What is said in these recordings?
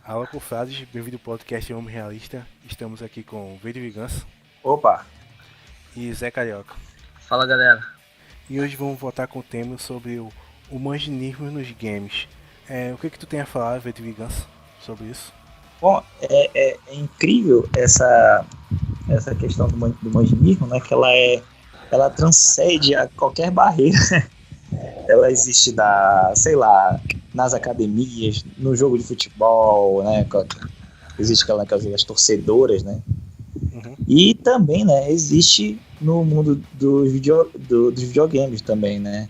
Alô, confrades, bem-vindo ao podcast Homem Realista. Estamos aqui com Verde Vingança Opa, e Zé Carioca. Fala, galera. E hoje vamos voltar com o tema sobre o manginismo nos games. O que tu tem a falar, Verde Vingança, sobre isso? bom, é incrível essa questão do manginismo, né? Que ela transcende a qualquer barreira. Ela existe sei lá, nas academias, no jogo de futebol, né? Existe aquelas torcedoras, né? Uhum. E também, né? Existe no mundo dos videogames também, né?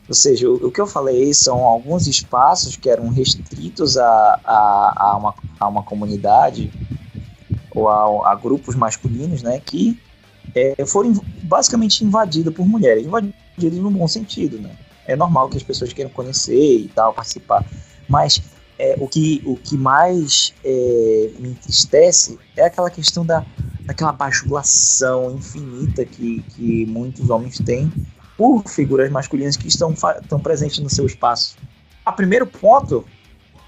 Ou seja, o que eu falei são alguns espaços que eram restritos a uma comunidade ou a grupos masculinos, né, que foram basicamente invadidos por mulheres, invadidos no bom sentido, né? É normal que as pessoas queiram conhecer e tal, participar, mas o que mais me entristece é aquela questão daquela bajulação infinita que muitos homens têm por figuras masculinas que estão presentes no seu espaço. A primeiro ponto,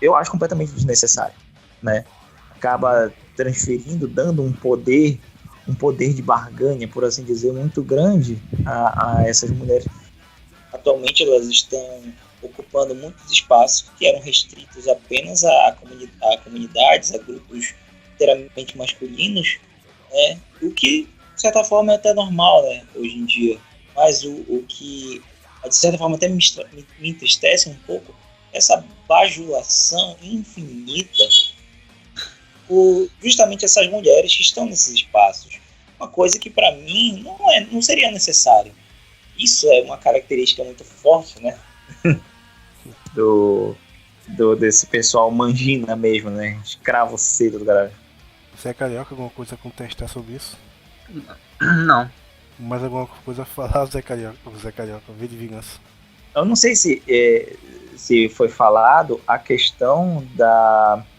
eu acho completamente desnecessário, né? Acaba transferindo, dando um poder de barganha, por assim dizer, muito grande a essas mulheres. Atualmente elas estão ocupando muitos espaços que eram restritos apenas a comunidades, a grupos inteiramente masculinos, né? O que, de certa forma, é até normal, né, hoje em dia. Mas o que, de certa forma, até me entristece um pouco, essa bajulação infinita por justamente essas mulheres que estão nesses espaços. Uma coisa que, para mim, não seria necessário. Isso é uma característica muito forte, né? Desse pessoal mangina mesmo, né? Escravo cedo do galera. Zé Carioca, alguma coisa a contestar sobre isso? Não. Mais alguma coisa a falar, Zé Carioca, Verde Vingança? Eu não sei se foi falado a questão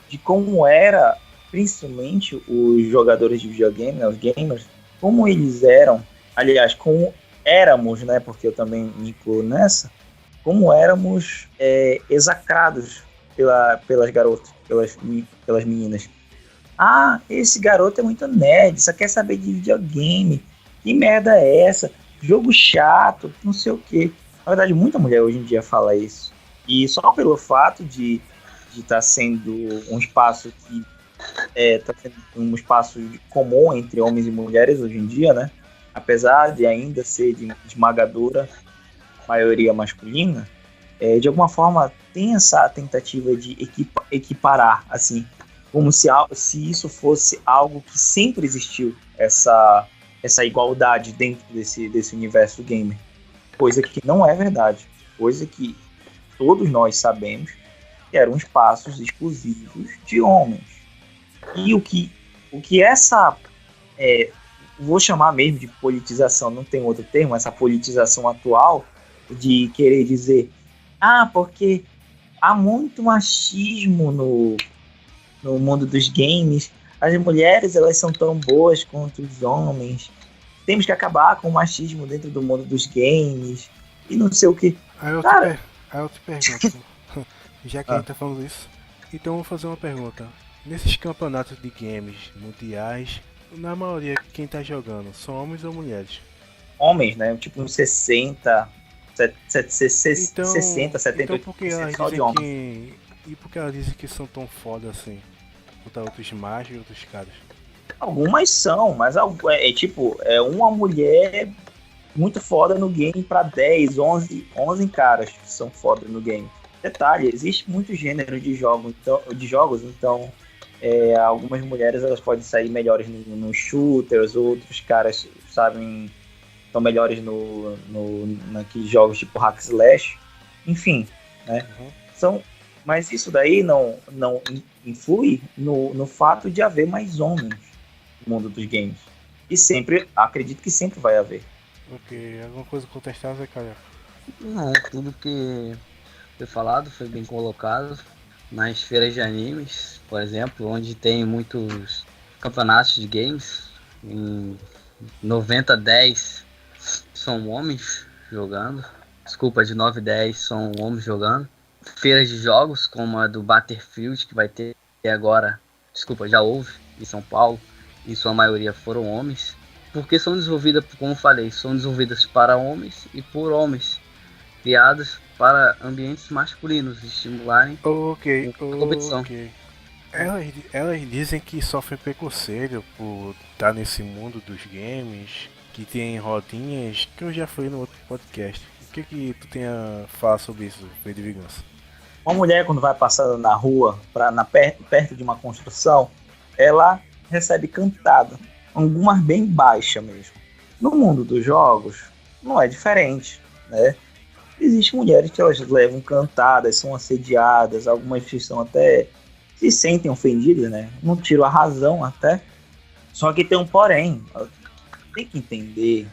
de como era, principalmente os jogadores de videogame, né, os gamers, como eles eram, aliás, como éramos, né, porque eu também me incluo nessa, como éramos execrados pelas garotas, pelas meninas. Ah, esse garoto é muito nerd, só quer saber de videogame. Que merda é essa? Jogo chato, não sei o quê. Na verdade, muita mulher hoje em dia fala isso. E só pelo fato de estar sendo um espaço que está sendo um espaço comum entre homens e mulheres hoje em dia, né? Apesar de ainda ser de esmagadora maioria masculina, de alguma forma tem essa tentativa de equiparar, assim, como se isso fosse algo que sempre existiu, essa igualdade dentro desse universo gamer. Coisa que não é verdade. Coisa que todos nós sabemos que eram espaços exclusivos de homens. E o que essa... vou chamar mesmo de politização, não tem outro termo, essa politização atual de querer dizer porque há muito machismo no mundo dos games, as mulheres elas são tão boas quanto os homens, temos que acabar com o machismo dentro do mundo dos games e não sei o que. Aí eu te pergunto, já que a gente tá falando isso, então eu vou fazer uma pergunta. Nesses campeonatos de games mundiais, na maioria quem tá jogando são homens ou mulheres? Homens, né? Tipo uns 60, 70, por que 80% elas só de dizem homens. E por que elas dizem que são tão foda assim? Contra outros machos e outros caras? Algumas são, mas tipo, uma mulher muito foda no game para 10, 11 caras que são foda no game. Detalhe, existe muito gênero de jogos, então algumas mulheres elas podem sair melhores nos shooters, outros caras sabem estão melhores naqueles jogos tipo hack slash, enfim, né? Mas isso daí não influi no fato de haver mais homens no mundo dos games. E acredito que sempre vai haver. Ok, alguma coisa contestável, Zé Carioca? Não, tudo que foi falado foi bem colocado. Nas feiras de animes, por exemplo, onde tem muitos campeonatos de games, em 90-10 são homens jogando. Desculpa, de 9-10 são homens jogando. Feiras de jogos, como a do Battlefield, que vai ter e agora, desculpa, já houve em São Paulo, e sua maioria foram homens, porque são desenvolvidas, como falei, são desenvolvidas para homens e por homens, criadas para ambientes masculinos, estimularem Ok, a competição. ok. Elas dizem que sofrem preconceito por estar nesse mundo dos games, que tem rodinhas, que eu já falei no outro podcast. O que tu tem a falar sobre isso, V de Vingança? Uma mulher, quando vai passando na rua, perto de uma construção, ela recebe cantada, algumas bem baixa mesmo. No mundo dos jogos, não é diferente, né? Existem mulheres que elas levam cantadas, são assediadas, algumas são até se sentem ofendidas, né? Não tiro a razão até. Só que tem um porém. Tem que entender.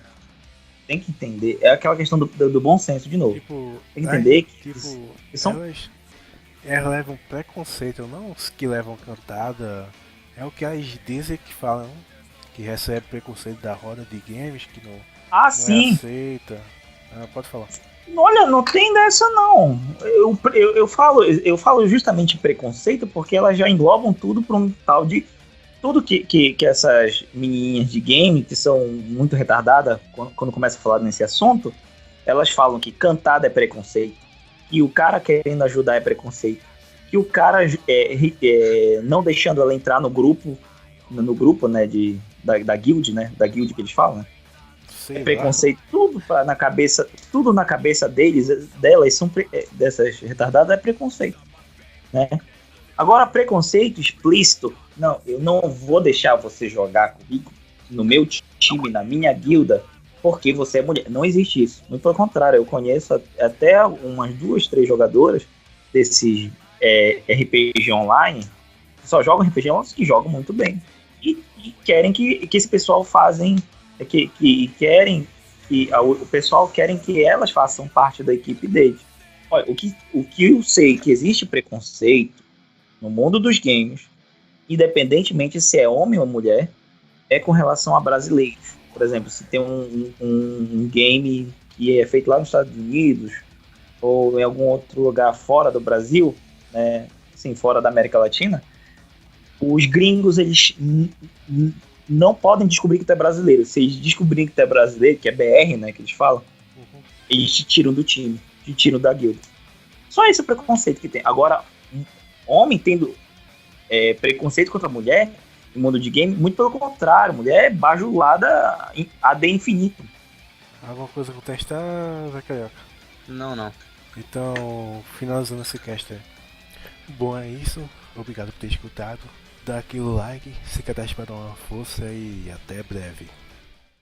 É aquela questão do bom senso de novo. Tipo, Tem que entender que são. elas levam preconceito, não os que levam cantada. É o que elas dizem que falam, que recebe preconceito da roda de games, que não Sim. aceita. Pode falar. Olha, não tem dessa não. Eu falo justamente preconceito porque elas já englobam tudo para um tal de tudo que essas menininhas de game que são muito retardadas quando começa a falar nesse assunto, elas falam que cantada é preconceito, que o cara querendo ajudar é preconceito, que o cara não deixando ela entrar no grupo né, da guild, né, da guild que eles falam, né? É preconceito, tudo na cabeça delas dessas retardadas é preconceito, né? Agora, preconceito explícito, não, eu não vou deixar você jogar comigo no meu time, na minha guilda, porque você é mulher. Não existe isso. Muito pelo contrário, eu conheço até umas 2, 3 jogadoras desses RPG online, que só jogam RPG online, que jogam muito bem. E querem que esse pessoal o pessoal querem que elas façam parte da equipe deles. Olha, o que eu sei que existe preconceito no mundo dos games, independentemente se é homem ou mulher, é com relação a brasileiros. Por exemplo, se tem um game que é feito lá nos Estados Unidos ou em algum outro lugar fora do Brasil, né, assim, fora da América Latina, os gringos, eles não podem descobrir que tu é brasileiro. Se eles descobrirem que tu é brasileiro, que é BR, né, que eles falam, eles te tiram do time, te tiram da guilda. Só esse preconceito que tem. Agora, um homem tendo preconceito contra a mulher no mundo de game, muito pelo contrário, mulher é bajulada AD infinito. Alguma coisa a contestar, Zé Carioca? Não. Então, finalizando esse cast aí. Bom, é isso. Obrigado por ter escutado. Dá aquele like, se cadastre para dar uma força e até breve.